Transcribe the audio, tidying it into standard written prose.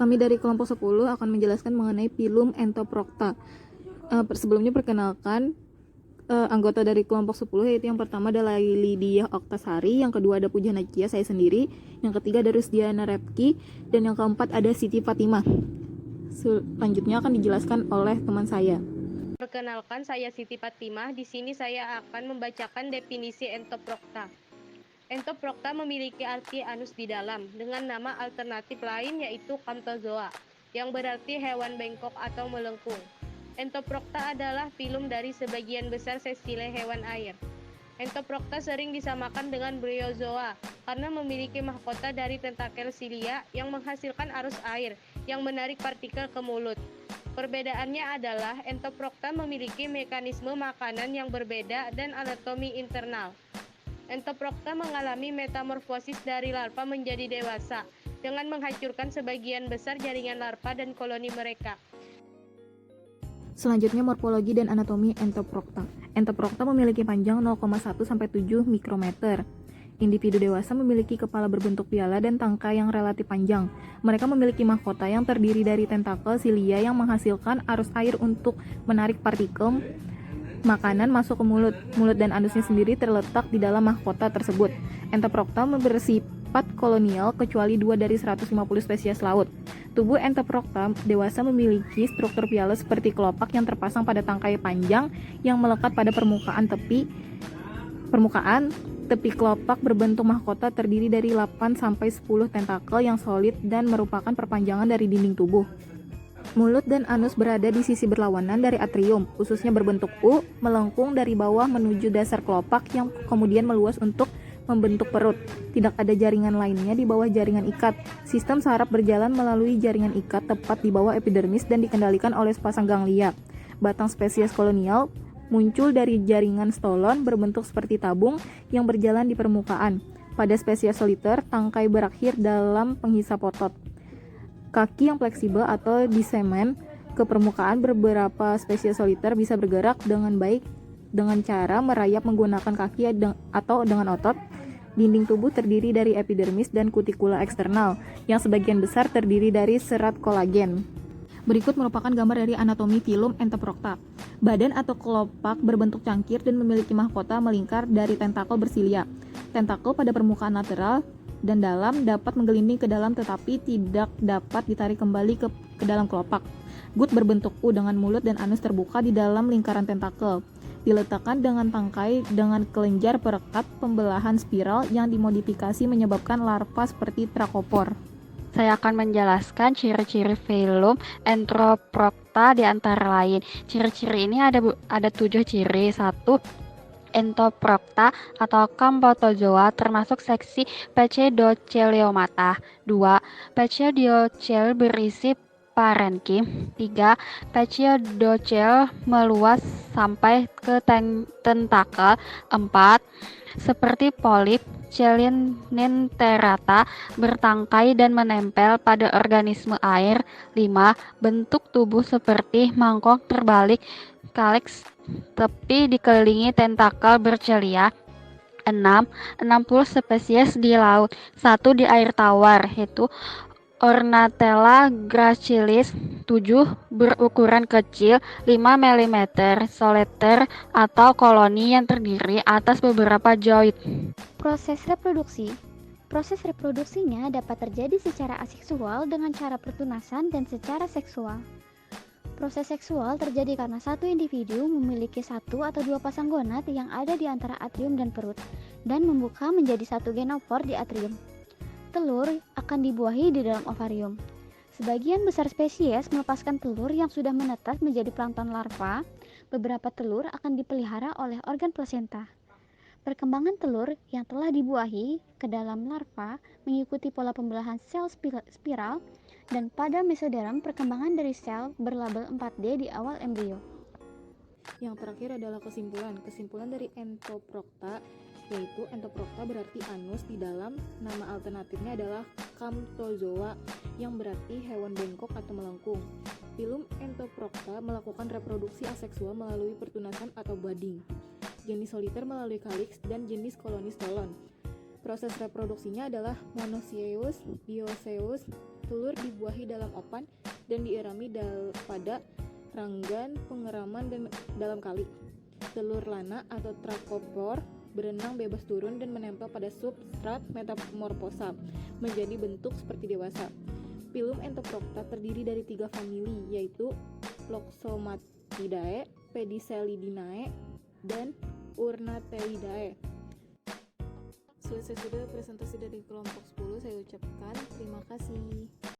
Kami dari kelompok 10 akan menjelaskan mengenai Phylum Entoprocta. Sebelumnya perkenalkan anggota dari kelompok 10, yaitu yang pertama adalah Lydia Oktasari, yang kedua ada Puja Nakia, saya sendiri, yang ketiga ada Rusdiana Repki, dan yang keempat ada Siti Fatimah. Selanjutnya akan dijelaskan oleh teman saya. Perkenalkan, saya Siti Fatimah. Di sini saya akan membacakan definisi Entoprocta. Entoprocta memiliki arti anus di dalam, dengan nama alternatif lain yaitu Camptozoa, yang berarti hewan bengkok atau melengkung. Entoprocta adalah filum dari sebagian besar sesile hewan air. Entoprocta sering disamakan dengan Bryozoa karena memiliki mahkota dari tentakel silia yang menghasilkan arus air yang menarik partikel ke mulut. Perbedaannya adalah Entoprocta memiliki mekanisme makanan yang berbeda dan anatomi internal. Entoprocta mengalami metamorfosis dari larva menjadi dewasa dengan menghancurkan sebagian besar jaringan larva dan koloni mereka. Selanjutnya morfologi dan anatomi Entoprocta. Entoprocta memiliki panjang 0,1 sampai 7 mikrometer. Individu dewasa memiliki kepala berbentuk piala dan tangkai yang relatif panjang. Mereka memiliki mahkota yang terdiri dari tentakel silia yang menghasilkan arus air untuk menarik partikel makanan masuk ke mulut. Mulut dan anusnya sendiri terletak di dalam mahkota tersebut. Entoprocta bersifat kolonial kecuali 2 dari 150 spesies laut. Tubuh Entoprocta dewasa memiliki struktur piala seperti kelopak yang terpasang pada tangkai panjang yang melekat pada permukaan tepi kelopak berbentuk mahkota terdiri dari 8 sampai 10 tentakel yang solid dan merupakan perpanjangan dari dinding tubuh. Mulut dan anus berada di sisi berlawanan dari atrium, ususnya berbentuk U, melengkung dari bawah menuju dasar kelopak yang kemudian meluas untuk membentuk perut. Tidak ada jaringan lainnya di bawah jaringan ikat. Sistem saraf berjalan melalui jaringan ikat tepat di bawah epidermis dan dikendalikan oleh sepasang ganglia. Batang spesies kolonial muncul dari jaringan stolon berbentuk seperti tabung yang berjalan di permukaan. Pada spesies soliter, tangkai berakhir dalam penghisap otot. Kaki yang fleksibel atau disemen ke permukaan. Beberapa spesies soliter bisa bergerak dengan baik dengan cara merayap menggunakan kaki atau dengan otot. Dinding tubuh terdiri dari epidermis dan kutikula eksternal, yang sebagian besar terdiri dari serat kolagen. Berikut merupakan gambar dari anatomi Phylum Entoprocta. Badan atau kelopak berbentuk cangkir dan memiliki mahkota melingkar dari tentakel bersilia. Tentakel pada permukaan lateral dan dalam dapat menggelinding ke dalam tetapi tidak dapat ditarik kembali ke dalam kelopak. Gut berbentuk U dengan mulut dan anus terbuka di dalam lingkaran tentakel. Diletakkan dengan tangkai dengan kelenjar perekat pembelahan spiral yang dimodifikasi menyebabkan larva seperti trakopor. Saya akan menjelaskan ciri-ciri Phylum Entoprocta di antara lain. Ciri-ciri ini ada 7 ciri. 1. Entoprocta atau Camptozoa termasuk seksi Pachydocheliomata. 2. Pachydochel berisi parenkim. 3. Pachydochel meluas sampai ke tentakel. 4. Seperti polip Chelinenterata bertangkai dan menempel pada organisme air. 5. Bentuk tubuh seperti mangkok terbalik calyx tepi dikelilingi tentakel bercelia. 6. 60 spesies di laut. 1 di air tawar yaitu Ornatella gracilis. 7. Berukuran kecil 5 mm soliter atau koloni yang terdiri atas beberapa zoid. Proses reproduksinya dapat terjadi secara aseksual dengan cara pertunasan dan secara seksual. Proses seksual terjadi karena satu individu memiliki 1 atau 2 pasang gonad yang ada di antara atrium dan perut dan membuka menjadi satu genofor di atrium. Telur akan dibuahi di dalam ovarium. Sebagian besar spesies melepaskan telur yang sudah menetas menjadi plankton larva. Beberapa telur akan dipelihara oleh organ plasenta. Perkembangan telur yang telah dibuahi ke dalam larva mengikuti pola pembelahan sel spiral, dan pada mesoderm perkembangan dari sel berlabel 4D di awal embrio. Yang terakhir adalah kesimpulan. Kesimpulan dari Entoprocta yaitu Entoprocta berarti anus di dalam, nama alternatifnya adalah Camptozoa yang berarti hewan bengkok atau melengkung. Phylum Entoprocta melakukan reproduksi aseksual melalui pertunasan atau budding. Jenis soliter melalui calyx dan jenis koloni stolon. Proses reproduksinya adalah monoecious, dioecious, telur dibuahi dalam opan dan dierami pada ranggan pengeraman dan dalam kali. Telur lana atau trakopor berenang bebas turun dan menempel pada substrat metamorfosa menjadi bentuk seperti dewasa. Phylum Entoprocta terdiri dari 3 famili, yaitu Loxomatidae, Pedicellidinae, dan Urnatelidae. Selesai sudah presentasi dari kelompok 10, saya ucapkan terima kasih.